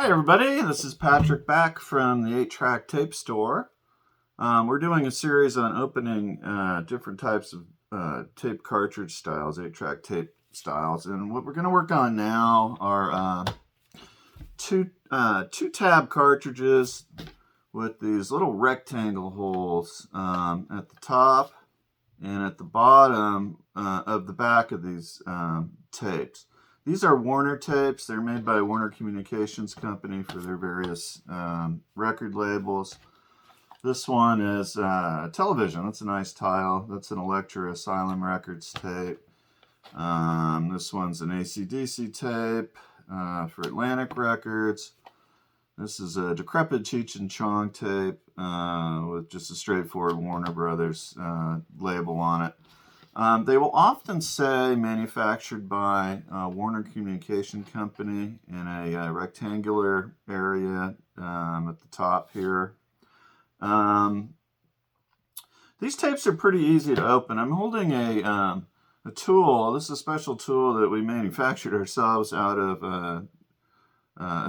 Hi everybody, this is Patrick back from the 8-Track Tape Store. We're doing a series on opening different types of tape cartridge styles, 8-track tape styles. And what we're going to work on now are two tab cartridges with these little rectangle holes at the top and at the bottom of the back of these tapes. These are Warner tapes. They're made by Warner Communications Company for their various record labels. This one is television. That's a nice tile. That's an Elektra Asylum Records tape. This one's an AC/DC tape for Atlantic Records. This is a decrepit Cheech and Chong tape with just a straightforward Warner Brothers label on it. They will often say manufactured by Warner Communication Company in a rectangular area at the top here. These tapes are pretty easy to open. I'm holding a tool. This is a special tool that we manufactured ourselves out of a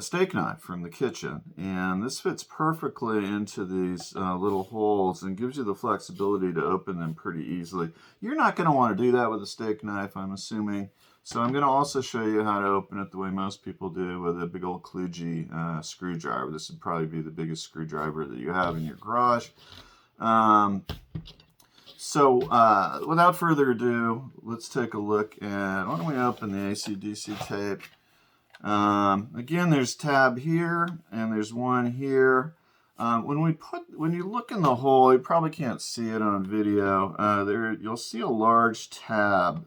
steak knife from the kitchen, and this fits perfectly into these little holes and gives you the flexibility to open them pretty easily. You're not going to want to do that with a steak knife, I'm assuming, so I'm going to also show you how to open it the way most people do, with a big old kludgy screwdriver. This would probably be the biggest screwdriver that you have in your garage. Without further ado, let's take a look at, why don't we open the AC/DC tape. Again, there's tab here and there's one here. When you look in the hole, you probably can't see it on video. You'll see a large tab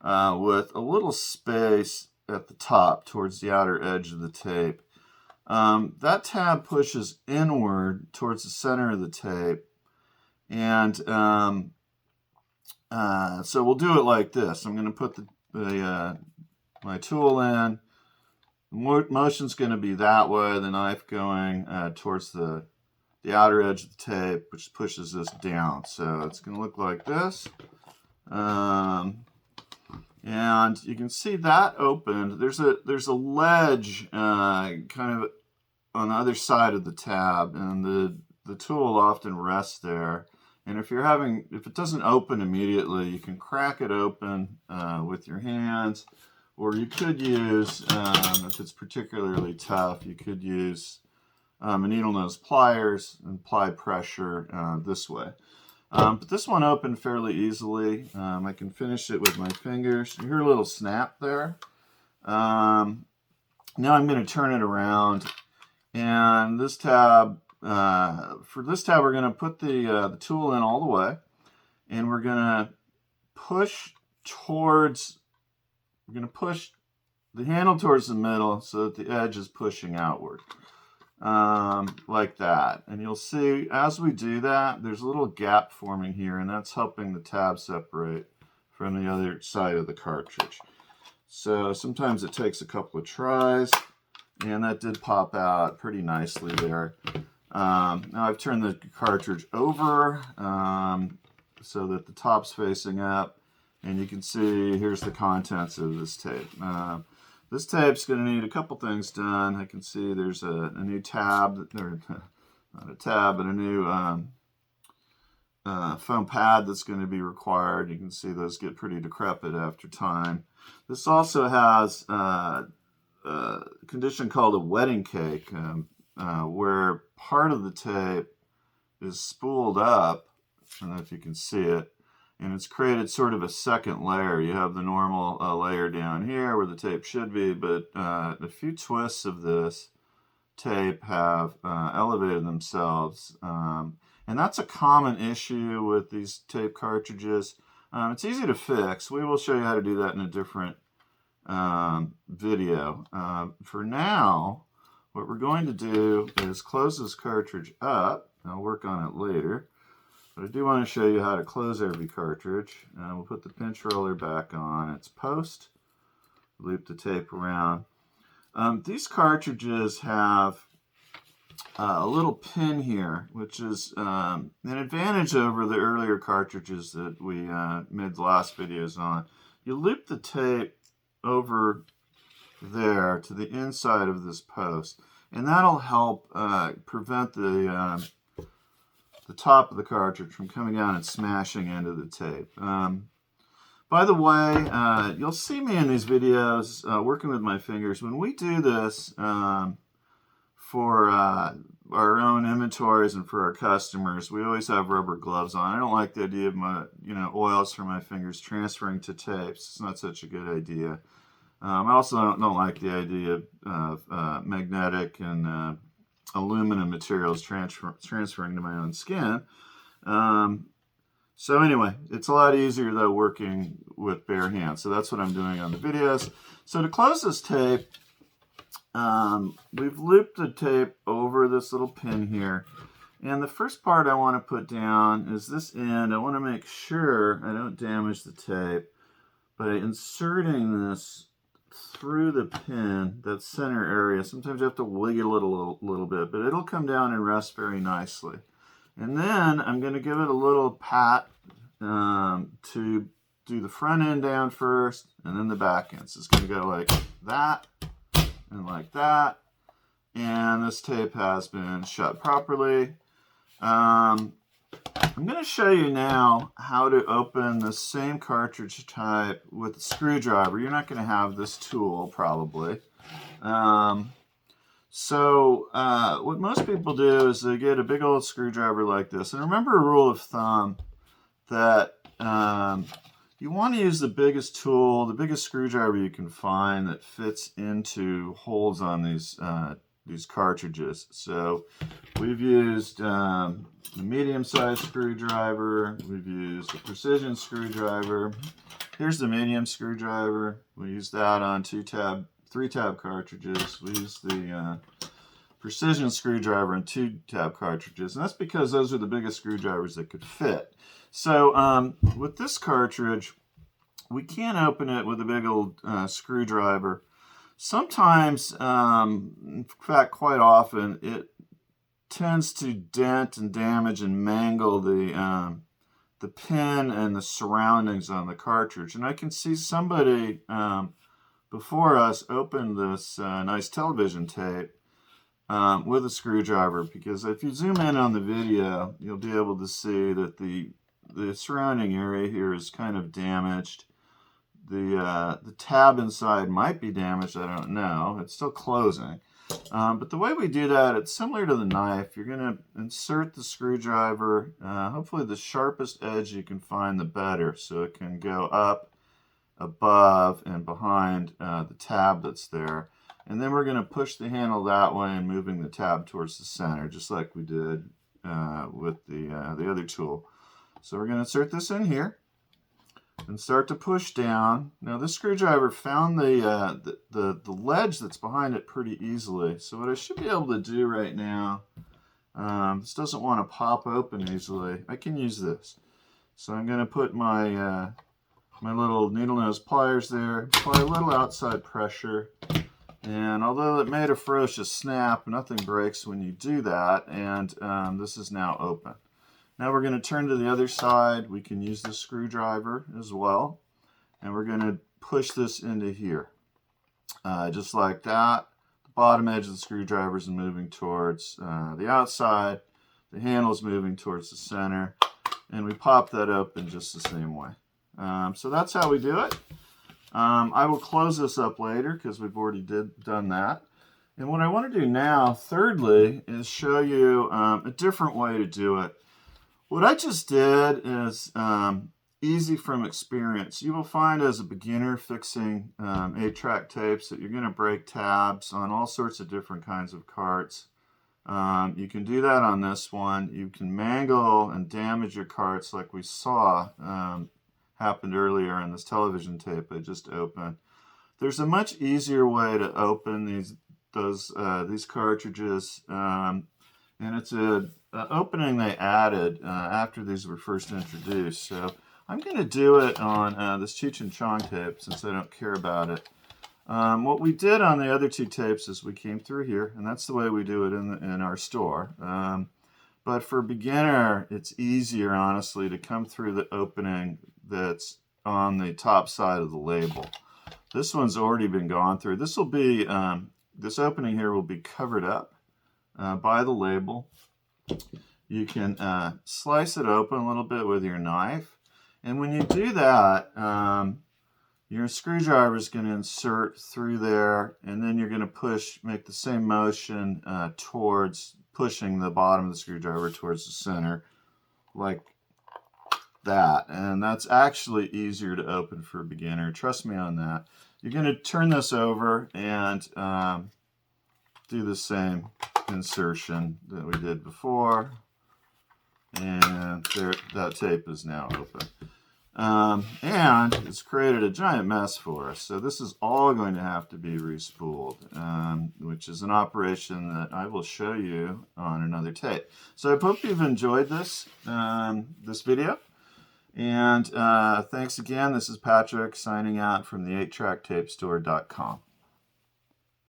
with a little space at the top towards the outer edge of the tape. That tab pushes inward towards the center of the tape, and so we'll do it like this. I'm going to put my tool in. Motion's going to be that way, the knife going towards the outer edge of the tape, which pushes this down. So it's going to look like this. And you can see that opened. There's a ledge kind of on the other side of the tab, and the tool often rests there. And if it doesn't open immediately, you can crack it open with your hands. Or you could use, if it's particularly tough, you could use a needle nose pliers and apply pressure this way. But this one opened fairly easily. I can finish it with my fingers. You hear a little snap there. Now I'm going to turn it around. And this tab, for this tab, we're going to put the tool in all the way. And we're going to push the handle towards the middle so that the edge is pushing outward, like that. And you'll see as we do that, there's a little gap forming here, and that's helping the tab separate from the other side of the cartridge. So sometimes it takes a couple of tries, and that did pop out pretty nicely there. Now I've turned the cartridge over so that the top's facing up. And you can see here's the contents of this tape. This tape's going to need a couple things done. I can see there's a new tab, or not a tab, but a new foam pad that's going to be required. You can see those get pretty decrepit after time. This also has a condition called a wedding cake, where part of the tape is spooled up. I don't know if you can see it. And it's created sort of a second layer. You have the normal layer down here where the tape should be, but a few twists of this tape have elevated themselves. And that's a common issue with these tape cartridges. It's easy to fix. We will show you how to do that in a different video. For now, what we're going to do is close this cartridge up. I'll work on it later. But I do want to show you how to close every cartridge. We'll put the pinch roller back on its post, loop the tape around. These cartridges have a little pin here, which is an advantage over the earlier cartridges that we made the last videos on. You loop the tape over there to the inside of this post, and that'll help prevent the top of the cartridge from coming out and smashing into the tape. By the way, you'll see me in these videos working with my fingers. When we do this for our own inventories and for our customers, we always have rubber gloves on. I don't like the idea of my, oils from my fingers transferring to tapes. It's not such a good idea. I also don't like the idea of magnetic and aluminum materials transferring to my own skin. So anyway, it's a lot easier though working with bare hands. So that's what I'm doing on the videos. So to close this tape, we've looped the tape over this little pin here. And the first part I want to put down is this end. I want to make sure I don't damage the tape by inserting this through the pin, that center area. Sometimes you have to wiggle it a little bit, but it'll come down and rest very nicely. And then I'm going to give it a little pat to do the front end down first and then the back end. So it's going to go like that and like that. And this tape has been shut properly. I'm going to show you now how to open the same cartridge type with a screwdriver. You're not going to have this tool probably. So what most people do is they get a big old screwdriver like this. And remember a rule of thumb that you want to use the biggest tool, the biggest screwdriver you can find that fits into holes on these cartridges. So we've used the medium-sized screwdriver. We've used a precision screwdriver. Here's the medium screwdriver. We use that on 3-tab cartridges. We use the precision screwdriver and 2-tab cartridges. And that's because those are the biggest screwdrivers that could fit. So with this cartridge, we can't open it with a big old screwdriver. Sometimes, in fact, quite often, it tends to dent and damage and mangle the pin and the surroundings on the cartridge. And I can see somebody before us open this nice television tape with a screwdriver, because if you zoom in on the video, you'll be able to see that the surrounding area here is kind of damaged. The tab inside might be damaged, I don't know. It's still closing. But the way we do that, it's similar to the knife. You're going to insert the screwdriver, hopefully the sharpest edge you can find, the better, so it can go up, above, and behind the tab that's there. And then we're going to push the handle that way and moving the tab towards the center, just like we did with the other tool. So we're going to insert this in here and start to push down. Now this screwdriver found the ledge that's behind it pretty easily. So what I should be able to do right now, this doesn't want to pop open easily. I can use this. So I'm going to put my my little needle nose pliers there, apply a little outside pressure. And although it made a ferocious snap, nothing breaks when you do that. And this is now open. Now we're going to turn to the other side. We can use the screwdriver as well. And we're going to push this into here. Just like that. The bottom edge of the screwdriver is moving towards the outside. The handle is moving towards the center. And we pop that open just the same way. So that's how we do it. I will close this up later because we've already done that. And what I want to do now, thirdly, is show you a different way to do it. What I just did is easy from experience. You will find as a beginner fixing 8-track tapes that you're going to break tabs on all sorts of different kinds of carts. You can do that on this one. You can mangle and damage your carts like we saw happened earlier in this television tape I just opened. There's a much easier way to open these cartridges, and it's an opening they added after these were first introduced. So I'm going to do it on this Cheech and Chong tape since I don't care about it. What we did on the other two tapes is we came through here, and that's the way we do it in our store. But for beginner, it's easier, honestly, to come through the opening that's on the top side of the label. This one's already been gone through. This will be, this opening here will be covered up by the label. You can slice it open a little bit with your knife. And when you do that, your screwdriver is going to insert through there, and then you're going to make the same motion towards pushing the bottom of the screwdriver towards the center, like that. And that's actually easier to open for a beginner. Trust me on that. You're going to turn this over and do the same insertion that we did before. And there, that tape is now open. And it's created a giant mess for us. So this is all going to have to be respooled, which is an operation that I will show you on another tape. So I hope you've enjoyed this, this video. And thanks again. This is Patrick signing out from the 8tracktapestore.com.